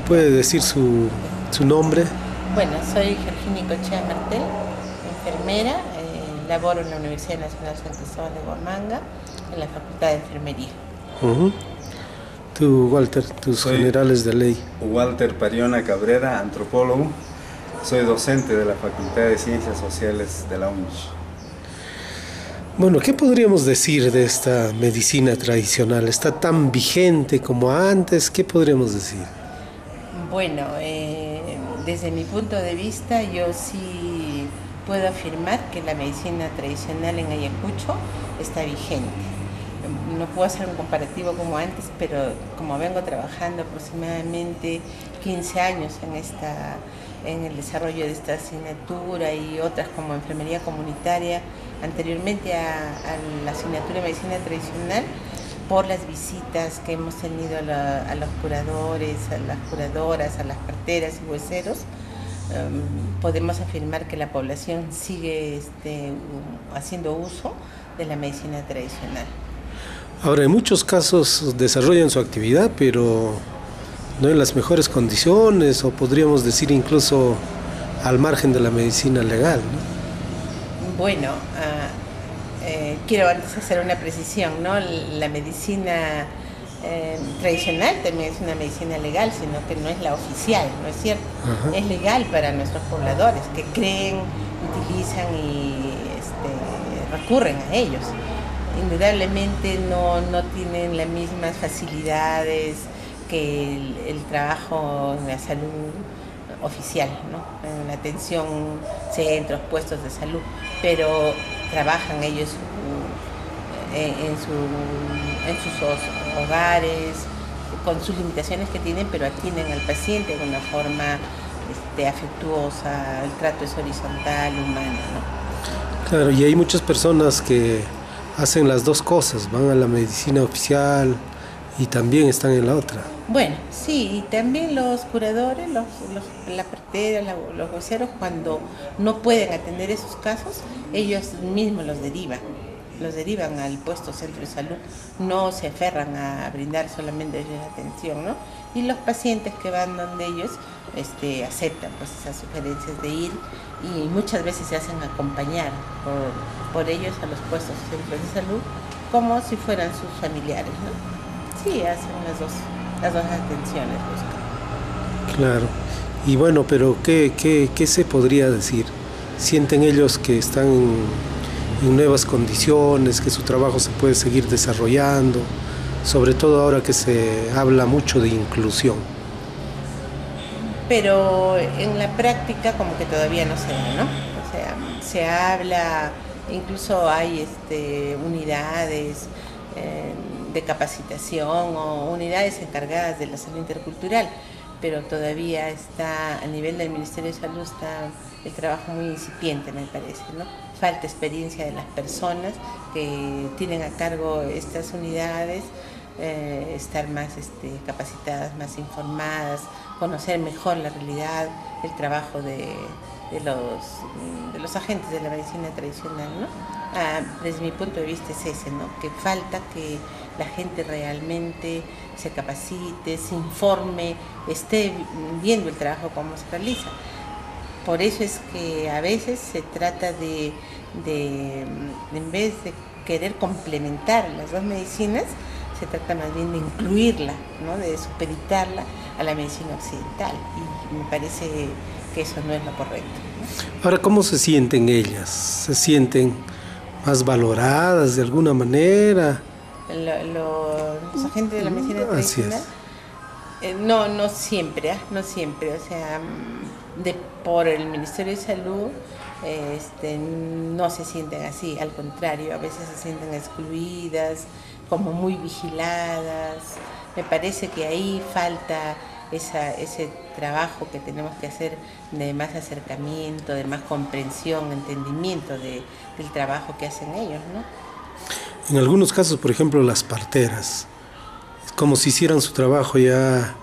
puede decir su nombre? Bueno, soy Georgina Cochea Martel, enfermera, laboro en la Universidad Nacional San Cristóbal de Huamanga, en la Facultad de Enfermería. Ujú. Tú, Walter, tus Soy generales de ley. Walter Pariona Cabrera, antropólogo. Soy docente de la Facultad de Ciencias Sociales de la UNICH. Bueno, ¿qué podríamos decir de esta medicina tradicional? ¿Está tan vigente como antes? ¿Qué podríamos decir? Bueno, desde mi punto de vista, yo sí puedo afirmar que la medicina tradicional en Ayacucho está vigente. No puedo hacer un comparativo como antes, pero como vengo trabajando aproximadamente 15 años en el desarrollo de esta asignatura y otras como enfermería comunitaria, anteriormente a la asignatura de medicina tradicional, por las visitas que hemos tenido a los curadores, a las curadoras, a las parteras y hueseros, podemos afirmar que la población sigue haciendo uso de la medicina tradicional. Ahora, en muchos casos desarrollan su actividad, pero no en las mejores condiciones, o podríamos decir incluso al margen de la medicina legal, ¿no? Bueno, quiero antes hacer una precisión, ¿no? La medicina tradicional también es una medicina legal, sino que no es la oficial, ¿no es cierto? Ajá. Es legal para nuestros pobladores que creen, utilizan y recurren a ellos. Indudablemente no tienen las mismas facilidades que el trabajo en la salud oficial, ¿no? En la atención, centros, puestos de salud, pero trabajan ellos en sus hogares, con sus limitaciones que tienen, pero atienden al paciente de una forma afectuosa, el trato es horizontal, humano, ¿no? Claro, y hay muchas personas que hacen las dos cosas, van a la medicina oficial y también están en la otra. Bueno, sí, y también los curadores, la partera, los voceros, cuando no pueden atender esos casos, ellos mismos los derivan al puesto centro de salud, no se aferran a brindar solamente ellos atención, ¿no? Y los pacientes que van donde ellos aceptan pues esas sugerencias de ir y muchas veces se hacen acompañar por ellos a los puestos centros de salud como si fueran sus familiares, ¿no? Sí, hacen las dos atenciones buscan. Claro. Y bueno, pero ¿qué se podría decir? ¿Sienten ellos que están en nuevas condiciones, que su trabajo se puede seguir desarrollando? Sobre todo ahora que se habla mucho de inclusión. Pero en la práctica como que todavía no se ve, ¿no? O sea, se habla, incluso hay unidades de capacitación o unidades encargadas de la salud intercultural, pero todavía está, a nivel del Ministerio de Salud, está el trabajo muy incipiente, me parece, ¿no? Falta experiencia de las personas que tienen a cargo estas unidades, estar más capacitadas, más informadas, conocer mejor la realidad, el trabajo de los agentes de la medicina tradicional, ¿no? Desde mi punto de vista es ese, ¿no? Que falta que la gente realmente se capacite, se informe, esté viendo el trabajo como se realiza. Por eso es que a veces se trata en vez de querer complementar las dos medicinas, se trata más bien de incluirla, ¿no? De supeditarla a la medicina occidental, y me parece que eso no es lo correcto, ¿no? Ahora, ¿cómo se sienten ellas? ¿Se sienten más valoradas de alguna manera? Los agentes de la medicina tradicional, no siempre, no siempre, o sea, por el Ministerio de Salud no se sienten así, al contrario, a veces se sienten excluidas, como muy vigiladas. Me parece que ahí falta ese trabajo que tenemos que hacer de más acercamiento, de más comprensión, entendimiento del trabajo que hacen ellos, ¿no? En algunos casos, por ejemplo, las parteras, es como si hicieran su trabajo ya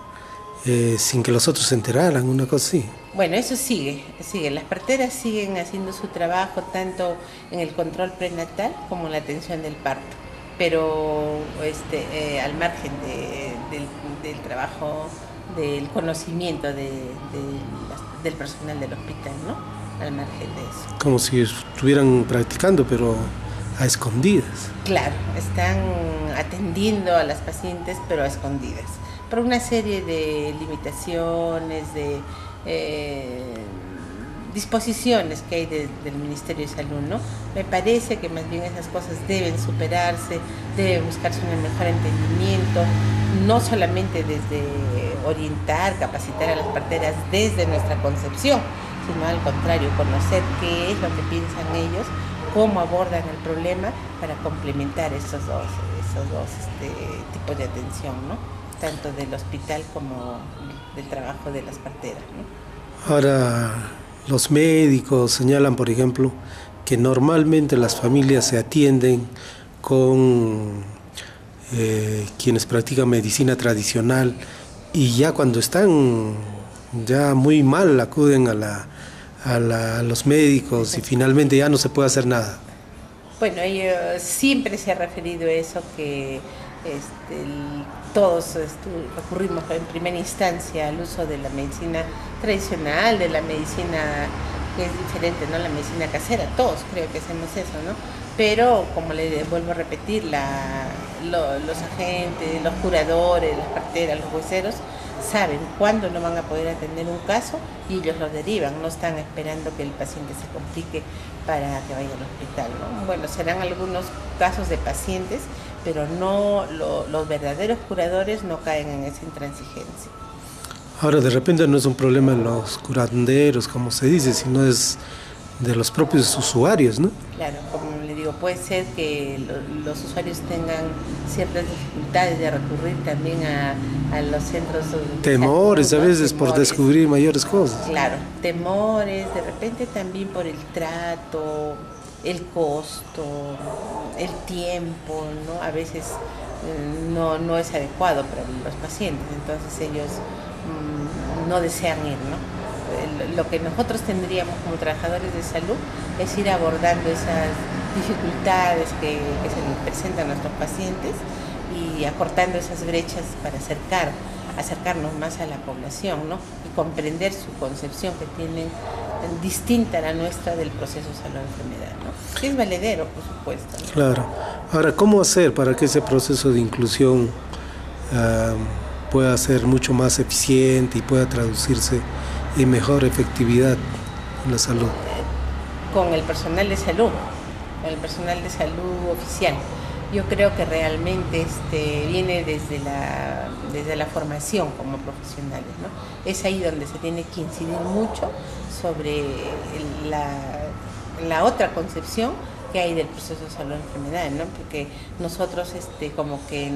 sin que los otros se enteraran, una cosa así. Bueno, eso sigue. Las parteras siguen haciendo su trabajo tanto en el control prenatal como en la atención del parto, pero al margen del trabajo del conocimiento del personal del hospital, ¿no? Al margen de eso. Como si estuvieran practicando, pero a escondidas. Claro, están atendiendo a las pacientes, pero a escondidas, por una serie de limitaciones, de disposiciones que hay del Ministerio de Salud, ¿no? Me parece que más bien esas cosas deben superarse, debe buscarse un mejor entendimiento, no solamente desde orientar, capacitar a las parteras desde nuestra concepción, sino al contrario, conocer qué es lo que piensan ellos, cómo abordan el problema para complementar esos dos tipos de atención, ¿no? Tanto del hospital como del trabajo de las parteras, ¿no? Ahora, los médicos señalan, por ejemplo, que normalmente las familias se atienden con quienes practican medicina tradicional y ya cuando están ya muy mal acuden a los médicos y finalmente ya no se puede hacer nada. Bueno, ellos siempre se ha referido a eso, que todos recurrimos en primera instancia al uso de la medicina tradicional, de la medicina que es diferente, ¿no? La medicina casera, todos creo que hacemos eso, ¿no? Pero, como le vuelvo a repetir, los agentes, los curadores, las parteras, los hueseros, saben cuándo no van a poder atender un caso y ellos lo derivan, no están esperando que el paciente se complique para que vaya al hospital, ¿no? Bueno, serán algunos casos de pacientes, pero no los verdaderos curadores no caen en esa intransigencia. Ahora, de repente no es un problema de los curanderos, como se dice, sino es de los propios usuarios, ¿no? Claro, como le digo, puede ser que los usuarios tengan ciertas dificultades de recurrir también a los centros de temores salud, a veces temores, por descubrir mayores cosas. Claro, temores, de repente también por el trato, el costo, el tiempo, ¿no? A veces no es adecuado para los pacientes, entonces ellos no desean ir, ¿no? Lo que nosotros tendríamos como trabajadores de salud es ir abordando esas dificultades que se nos presentan a nuestros pacientes y acortando esas brechas para acercarnos más a la población, ¿no? Y comprender su concepción que tienen distinta a la nuestra del proceso salud-enfermedad, ¿no? Que es valedero, por supuesto, ¿no? Claro. Ahora, ¿cómo hacer para que ese proceso de inclusión pueda ser mucho más eficiente y pueda traducirse en mejor efectividad en la salud? Con el personal de salud oficial. Yo creo que realmente viene desde la formación como profesionales, ¿no? Es ahí donde se tiene que incidir mucho sobre la otra concepción que hay del proceso de salud-enfermedad, ¿no? Porque nosotros como que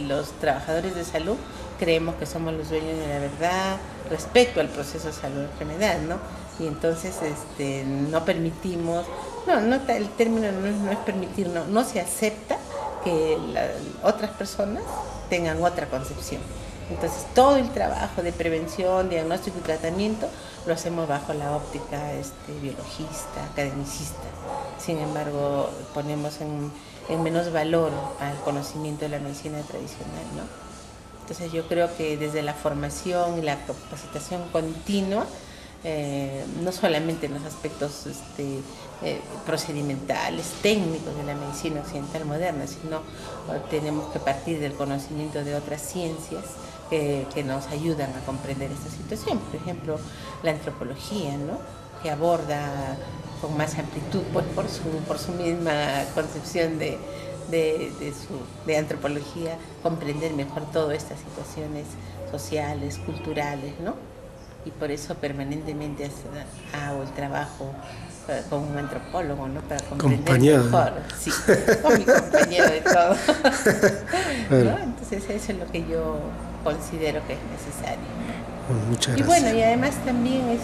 los trabajadores de salud creemos que somos los dueños de la verdad respecto al proceso de salud-enfermedad, ¿no? Y entonces no permitimos, el término no es permitir, no se acepta que otras personas tengan otra concepción. Entonces todo el trabajo de prevención, diagnóstico y tratamiento lo hacemos bajo la óptica biologista, academicista. Sin embargo, ponemos en menos valor al conocimiento de la medicina tradicional, ¿no? Entonces yo creo que desde la formación y la capacitación continua, no solamente en los aspectos procedimentales, técnicos de la medicina occidental moderna, sino tenemos que partir del conocimiento de otras ciencias que nos ayudan a comprender esta situación. Por ejemplo, la antropología, ¿no? Que aborda con más amplitud, pues por su misma concepción de antropología, comprender mejor todas estas situaciones sociales, culturales, ¿no? Y por eso permanentemente hago el trabajo con un antropólogo, ¿no? Para comprender mejor. Sí, con mi compañero de todo. ¿No? Entonces eso es lo que yo considero que es necesario. Bueno, muchas gracias. Y bueno, y además también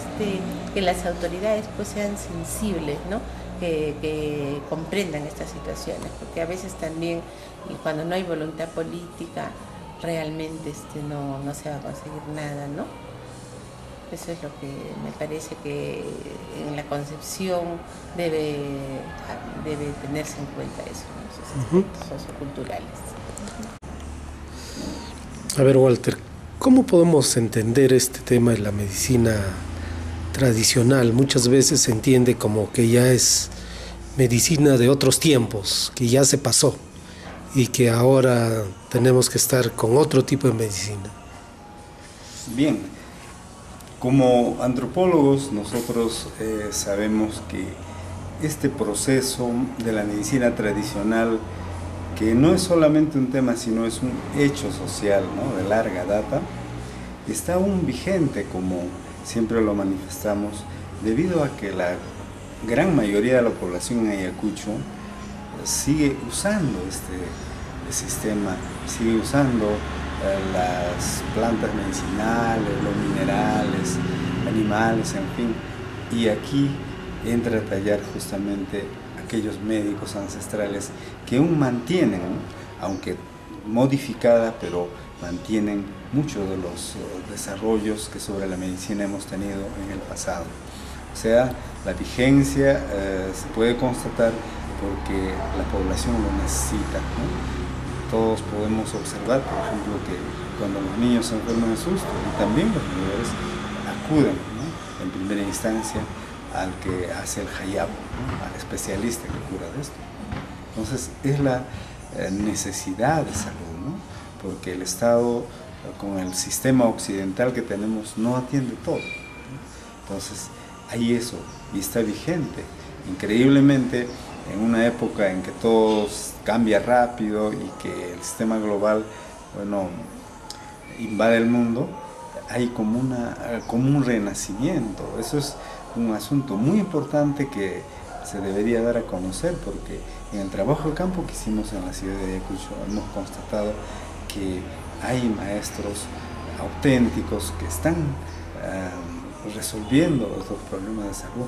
que las autoridades pues sean sensibles, ¿no? Que comprendan estas situaciones, porque a veces también, y cuando no hay voluntad política, realmente no se va a conseguir nada, ¿no? Eso es lo que me parece que en la concepción debe tenerse en cuenta eso, ¿no? Esos aspectos socioculturales. A ver, Walter, ¿Cómo podemos entender este tema de la medicina tradicional? Muchas veces se entiende como que ya es medicina de otros tiempos, que ya se pasó y que ahora tenemos que estar con otro tipo de medicina. Bien, como antropólogos nosotros sabemos que este proceso de la medicina tradicional, que no es solamente un tema, sino es un hecho social, ¿no?, de larga data, está aún vigente, como siempre lo manifestamos, debido a que la gran mayoría de la población en Ayacucho sigue usando este sistema, sigue usando las plantas medicinales, los minerales, animales, en fin. Y aquí entra a tallar justamente aquellos médicos ancestrales que aún mantienen, aunque modificada, pero mantienen muchos de los desarrollos que sobre la medicina hemos tenido en el pasado. O sea, la vigencia se puede constatar porque la población lo necesita, ¿no? Todos podemos observar, por ejemplo, que cuando los niños se enferman de susto, y también los mayores, acuden, ¿no?, en primera instancia al que hace el hayab, ¿no?, al especialista que cura de esto. Entonces es la necesidad de salud, ¿no?, porque el Estado, con el sistema occidental que tenemos, no atiende todo, ¿no? Entonces hay eso, y está vigente. Increíblemente, en una época en que todo cambia rápido y que el sistema global, bueno, invade el mundo, hay como un renacimiento. Eso es un asunto muy importante que se debería dar a conocer, porque en el trabajo de campo que hicimos en la ciudad de Ayacucho hemos constatado que hay maestros auténticos que están resolviendo estos problemas de salud.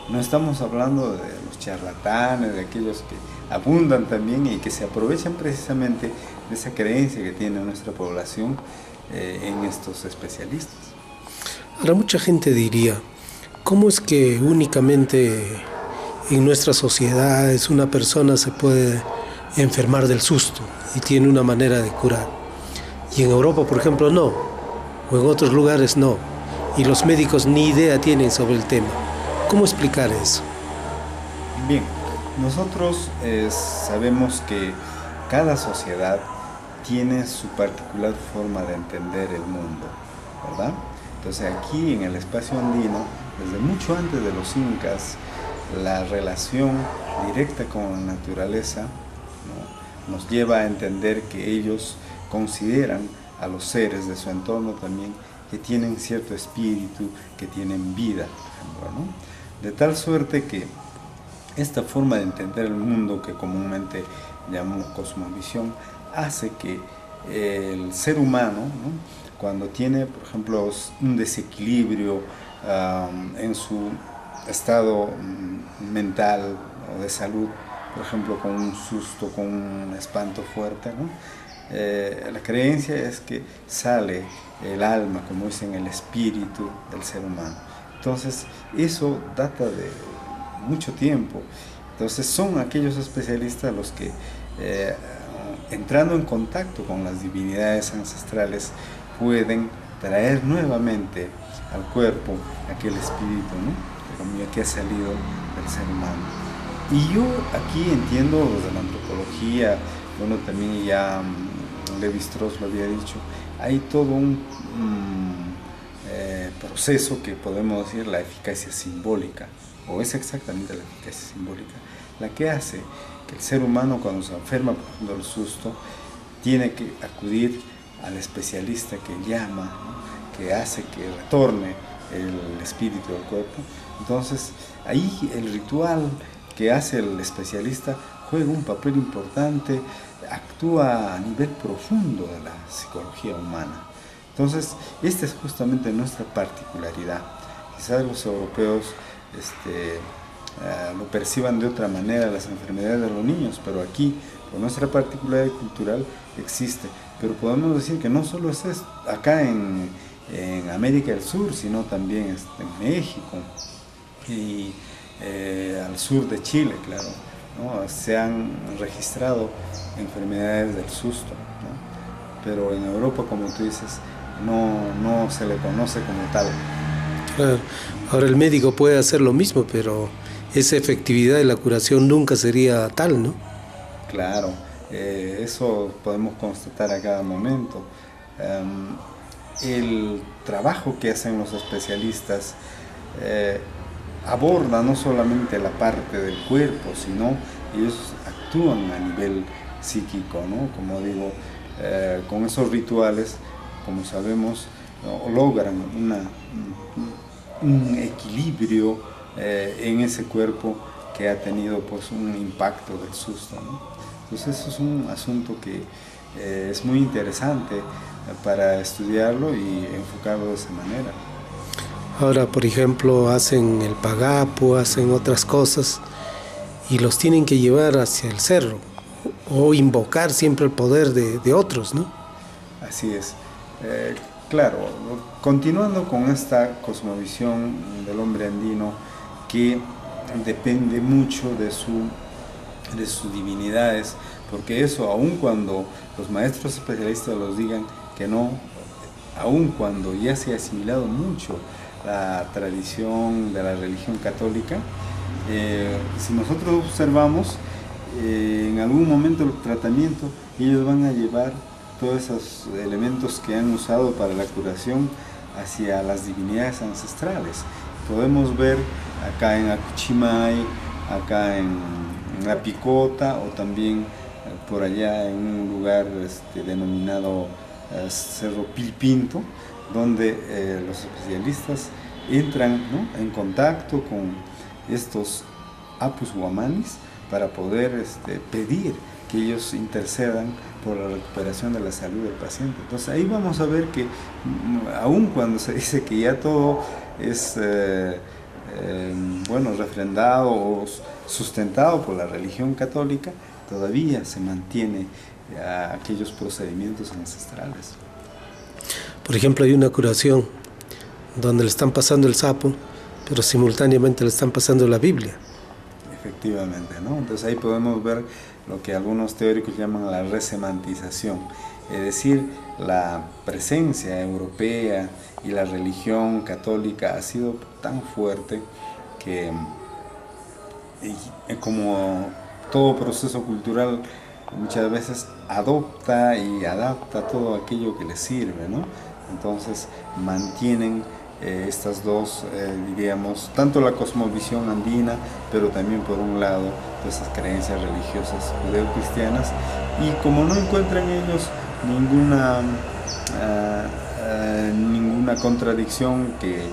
No estamos hablando de los charlatanes, de aquellos que abundan también y que se aprovechan precisamente de esa creencia que tiene nuestra población en estos especialistas. Ahora, mucha gente diría, ¿cómo es que únicamente en nuestras sociedades una persona se puede enfermar del susto y tiene una manera de curar? Y en Europa, por ejemplo, no, o en otros lugares no, y los médicos ni idea tienen sobre el tema. ¿Cómo explicar eso? Bien, nosotros sabemos que cada sociedad tiene su particular forma de entender el mundo, ¿verdad? Entonces aquí en el espacio andino, desde mucho antes de los incas, la relación directa con la naturaleza, ¿no?, nos lleva a entender que ellos consideran a los seres de su entorno también que tienen cierto espíritu, que tienen vida, por ejemplo, ¿no? De tal suerte que esta forma de entender el mundo, que comúnmente llamamos cosmovisión, hace que el ser humano, ¿no?, cuando tiene, por ejemplo, un desequilibrio en su estado mental o de salud, por ejemplo, con un susto, con un espanto fuerte, ¿no?, la creencia es que sale el alma, como dicen, el espíritu del ser humano. Entonces, eso data de mucho tiempo. Entonces, son aquellos especialistas los que, entrando en contacto con las divinidades ancestrales, pueden traer nuevamente al cuerpo aquel espíritu, ¿no?, que ha salido del ser humano. Y yo aquí entiendo desde la antropología, bueno, también ya Lévi-Strauss lo había dicho, hay todo un proceso que podemos decir la eficacia simbólica, o es exactamente la eficacia simbólica, la que hace que el ser humano, cuando se enferma por el susto, tiene que acudir al especialista que llama, ¿no?, que hace que retorne el espíritu del cuerpo. Entonces ahí el ritual que hace el especialista juega un papel importante, actúa a nivel profundo de la psicología humana. Entonces, esta es justamente nuestra particularidad. Quizás los europeos lo perciban de otra manera, las enfermedades de los niños, pero aquí, por nuestra particularidad cultural, existe. Pero podemos decir que no solo es esto, acá en América del Sur, sino también en México y al sur de Chile, claro, ¿no?, se han registrado enfermedades del susto, ¿no? Pero en Europa, como tú dices, no se le conoce como tal. Claro. Ahora el médico puede hacer lo mismo, pero esa efectividad de la curación nunca sería tal, ¿no? Claro, eso podemos constatar a cada momento. El trabajo que hacen los especialistas aborda no solamente la parte del cuerpo, sino ellos actúan a nivel psíquico, ¿no? Como digo, con esos rituales, como sabemos, ¿no? Logran un equilibrio en ese cuerpo que ha tenido pues un impacto del susto, ¿no? Entonces eso es un asunto que es muy interesante para estudiarlo y enfocarlo de esa manera. Ahora, por ejemplo, hacen el pagapo, hacen otras cosas y los tienen que llevar hacia el cerro o invocar siempre el poder de otros, ¿no? Así es. Claro, continuando con esta cosmovisión del hombre andino que depende mucho de sus divinidades, porque eso, aun cuando los maestros especialistas los digan que no, aun cuando ya se ha asimilado mucho la tradición de la religión católica, si nosotros observamos, en algún momento del tratamiento ellos van a llevar todos esos elementos que han usado para la curación hacia las divinidades ancestrales. Podemos ver acá en Acuchimay, acá en La Picota, o también por allá en un lugar denominado Cerro Pilpinto, donde los especialistas entran, ¿no?, en contacto con estos apus guamanis para poder pedir que ellos intercedan por la recuperación de la salud del paciente. Entonces ahí vamos a ver que aun cuando se dice que ya todo es refrendado o sustentado por la religión católica, todavía se mantiene aquellos procedimientos ancestrales. Por ejemplo, hay una curación donde le están pasando el sapo, pero simultáneamente le están pasando la Biblia. Efectivamente, ¿no? Entonces ahí podemos ver lo que algunos teóricos llaman la resemantización, es decir, la presencia europea y la religión católica ha sido tan fuerte que, como todo proceso cultural, muchas veces adopta y adapta todo aquello que le sirve, ¿no? Entonces mantienen estas dos, diríamos, tanto la cosmovisión andina, pero también por un lado esas creencias religiosas judeocristianas, y como no encuentran ellos ninguna contradicción que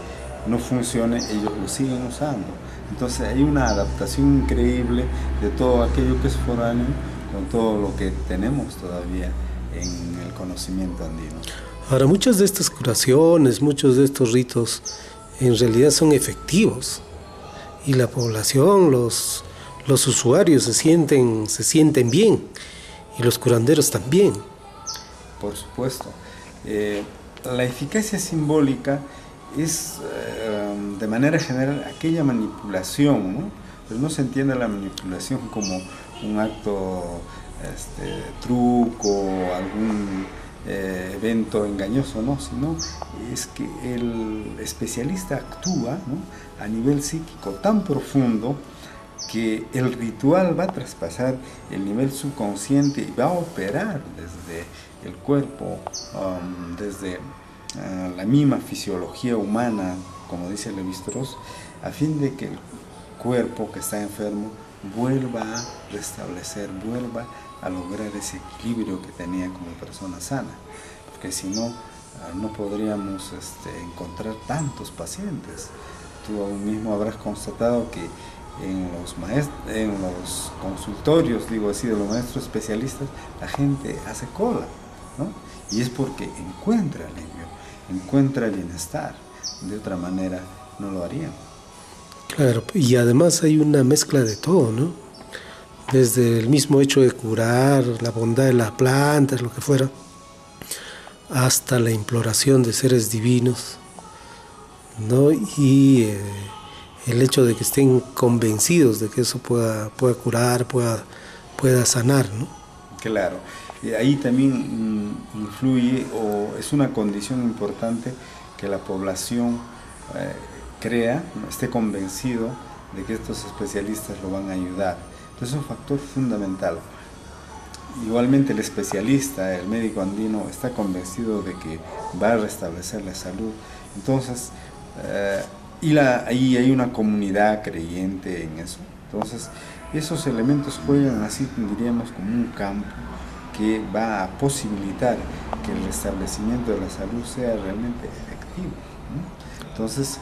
no funcione, ellos lo siguen usando. Entonces hay una adaptación increíble de todo aquello que es foráneo con todo lo que tenemos todavía en el conocimiento andino. Ahora, muchas de estas curaciones, muchos de estos ritos, en realidad son efectivos y la población, los usuarios se sienten bien y los curanderos también. Por supuesto. La eficacia simbólica es, de manera general, aquella manipulación, ¿no? Pero no se entiende la manipulación como un acto truco, algún evento engañoso, no, sino es que el especialista actúa, ¿no?, a nivel psíquico tan profundo que el ritual va a traspasar el nivel subconsciente y va a operar desde el cuerpo, desde la misma fisiología humana, como dice Levi-Strauss, a fin de que el cuerpo que está enfermo vuelva a restablecer, vuelva a lograr ese equilibrio que tenía como persona sana, porque si no, no podríamos encontrar tantos pacientes. Tú aún mismo habrás constatado que en los consultorios, digo así, de los maestros especialistas, la gente hace cola, ¿no? Y es porque encuentra alivio, encuentra bienestar. De otra manera no lo harían. Claro, y además hay una mezcla de todo, ¿no? Desde el mismo hecho de curar, la bondad de las plantas, lo que fuera, hasta la imploración de seres divinos, ¿no? Y el hecho de que estén convencidos de que eso pueda curar, pueda sanar, ¿no? Claro. ahí también influye o es una condición importante que la población crea, esté convencido de que estos especialistas lo van a ayudar. Entonces es un factor fundamental. Igualmente el especialista, el médico andino, está convencido de que va a restablecer la salud. Entonces, ahí hay una comunidad creyente en eso. Entonces, esos elementos juegan así, diríamos, como un campo que va a posibilitar que el restablecimiento de la salud sea realmente efectivo, ¿no? Entonces,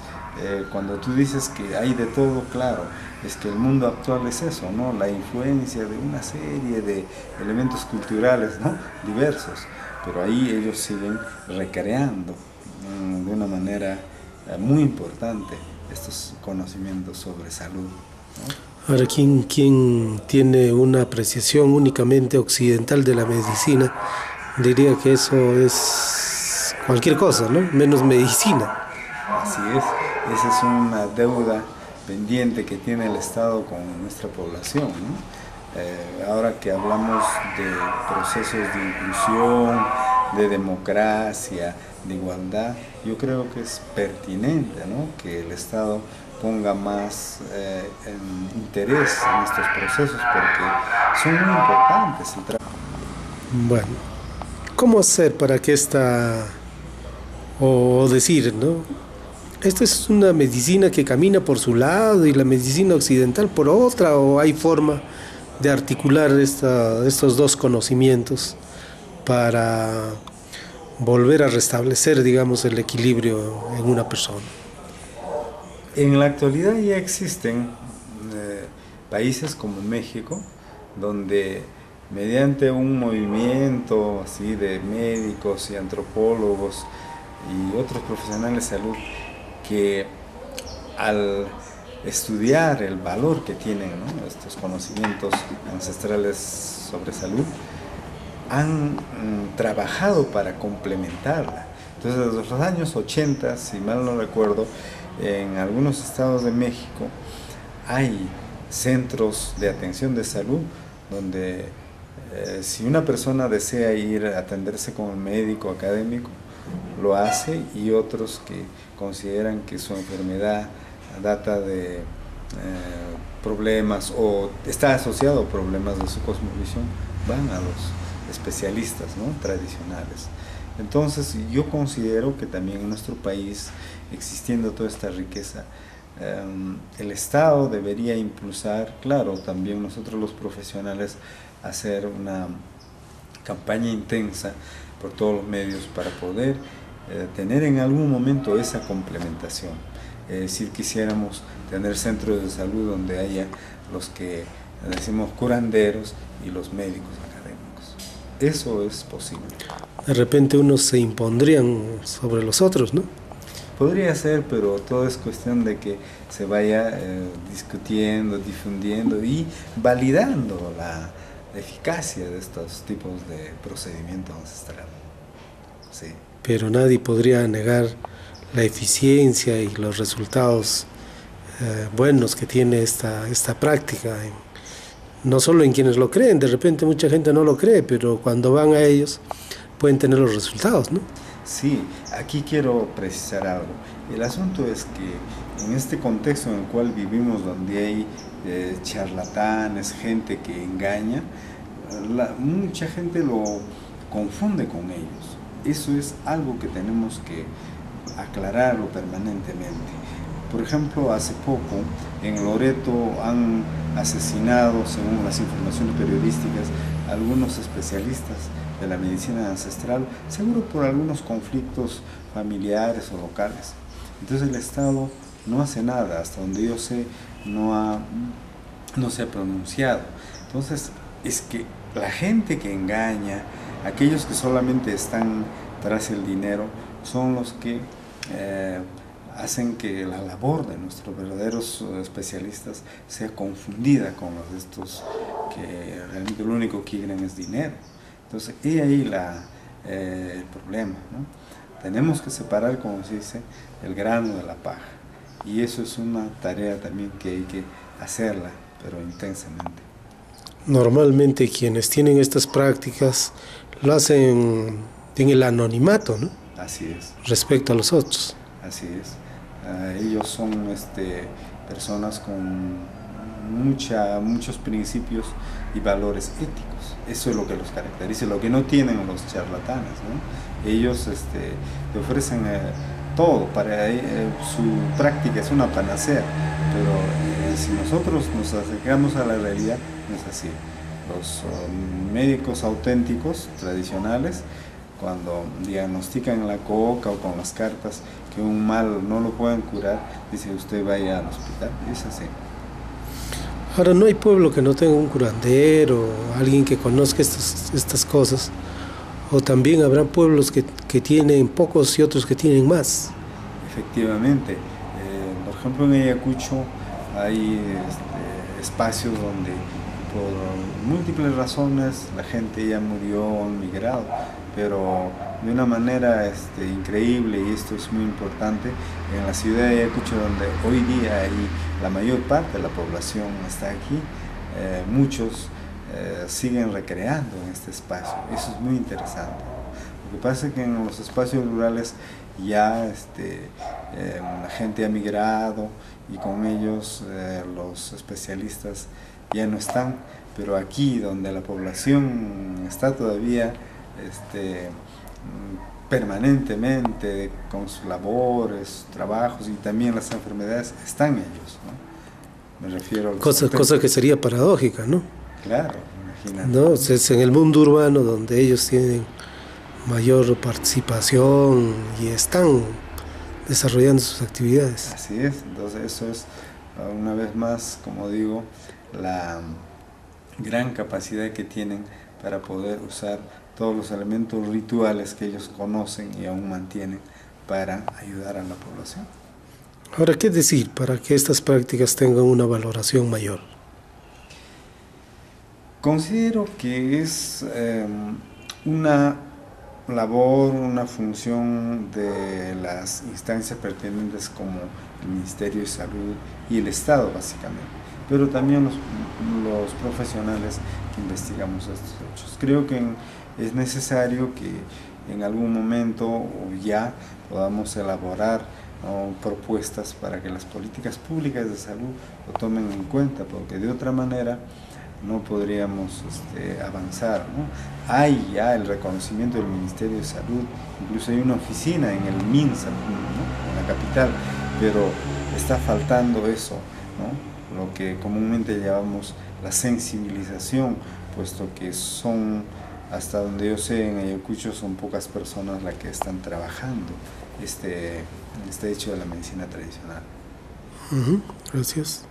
cuando tú dices que hay de todo, claro, es que el mundo actual es eso, ¿no? La influencia de una serie de elementos culturales, ¿no? Diversos, pero ahí ellos siguen recreando de una manera muy importante estos conocimientos sobre salud, ¿no? Ahora, ¿quién tiene una apreciación únicamente occidental de la medicina diría que eso es cualquier cosa, ¿no? Menos medicina? Así es, esa es una deuda pendiente que tiene el Estado con nuestra población, ¿no? Ahora que hablamos de procesos de inclusión, de democracia, de igualdad, yo creo que es pertinente, ¿no?, que el Estado ponga más interés en estos procesos porque son muy importantes. Bueno, ¿cómo hacer para que o decir, ¿no? ¿Esta es una medicina que camina por su lado y la medicina occidental por otra, o hay forma de articular estos dos conocimientos para volver a restablecer, digamos, el equilibrio en una persona? En la actualidad ya existen países como México, donde mediante un movimiento así de médicos y antropólogos y otros profesionales de salud, que al estudiar el valor que tienen, ¿no?, estos conocimientos ancestrales sobre salud, han trabajado para complementarla. Entonces, desde los años 80, si mal no recuerdo, en algunos estados de México hay centros de atención de salud donde si una persona desea ir a atenderse con un médico académico, lo hace, y otros que consideran que su enfermedad data de problemas o está asociado a problemas de su cosmovisión, van a los especialistas, ¿no?, tradicionales. Entonces yo considero que también en nuestro país, existiendo toda esta riqueza, el Estado debería impulsar, claro, también nosotros los profesionales, hacer una campaña intensa por todos los medios para poder tener en algún momento esa complementación. Es decir, quisiéramos tener centros de salud donde haya los que decimos curanderos y los médicos académicos. Eso es posible. De repente unos se impondrían sobre los otros, ¿no? Podría ser, pero todo es cuestión de que se vaya discutiendo, difundiendo y validando la eficacia de estos tipos de procedimiento ancestral. Sí. Pero nadie podría negar la eficiencia y los resultados buenos que tiene esta práctica, no solo en quienes lo creen. De repente mucha gente no lo cree, pero cuando van a ellos pueden tener los resultados, ¿no? Sí, aquí quiero precisar algo. El asunto es que en este contexto en el cual vivimos, donde hay charlatanes, gente que engaña, mucha gente lo confunde con ellos. Eso es algo que tenemos que aclararlo permanentemente. Por ejemplo, hace poco en Loreto han asesinado, según las informaciones periodísticas, a algunos especialistas de la medicina ancestral, seguro por algunos conflictos familiares o locales. Entonces el Estado no hace nada, hasta donde yo sé, no se ha pronunciado. Entonces es que la gente que engaña, aquellos que solamente están tras el dinero, son los que hacen que la labor de nuestros verdaderos especialistas sea confundida con los de estos que realmente lo único que quieren es dinero. Entonces, y ahí el problema, ¿no? Tenemos que separar, como se dice, el grano de la paja. Y eso es una tarea también que hay que hacerla, pero intensamente. normalmente quienes tienen estas prácticas lo hacen en el anonimato, ¿no? Así es. Respecto a los otros. Así es. Ellos son personas con muchos principios y valores éticos. Eso es lo que los caracteriza, lo que no tienen los charlatanes, ¿no? Ellos te ofrecen todo, para su práctica es una panacea, pero si nosotros nos acercamos a la realidad, no es así. Los médicos auténticos, tradicionales, cuando diagnostican la coca o con las cartas que un mal no lo pueden curar, dice usted vaya al hospital, es así. Ahora, no hay pueblo que no tenga un curandero, alguien que conozca estas cosas, o también habrá pueblos que tienen pocos y otros que tienen más. Efectivamente, por ejemplo en Ayacucho hay espacios donde por múltiples razones la gente ya murió o han migrado, pero de una manera increíble, y esto es muy importante, en la ciudad de Ayacucho, donde hoy día la mayor parte de la población está aquí, muchos siguen recreando en este espacio. Eso es muy interesante. Lo que pasa es que en los espacios rurales ya la gente ha migrado y con ellos los especialistas ya no están, pero aquí donde la población está todavía permanentemente con sus labores, trabajos y también las enfermedades, están ellos, ¿no? Me refiero a los cosa que sería paradójica, ¿no? Claro, imagínate. No, es en el mundo urbano donde ellos tienen mayor participación y están desarrollando sus actividades. Así es, entonces eso es, una vez más, como digo, la gran capacidad que tienen para poder usar todos los elementos rituales que ellos conocen y aún mantienen para ayudar a la población. Ahora, ¿qué decir para que estas prácticas tengan una valoración mayor? Considero que es una labor, una función de las instancias pertinentes como el Ministerio de Salud y el Estado básicamente, pero también los profesionales que investigamos estos hechos. Creo que es necesario que en algún momento o ya podamos elaborar, ¿no?, propuestas para que las políticas públicas de salud lo tomen en cuenta, porque de otra manera no podríamos avanzar, ¿no? Hay ya el reconocimiento del Ministerio de Salud, incluso hay una oficina en el MINSA, ¿no?, en la capital, pero está faltando eso, ¿no?, lo que comúnmente llamamos la sensibilización, puesto que son, hasta donde yo sé, en Ayacucho son pocas personas las que están trabajando este hecho de la medicina tradicional. Gracias.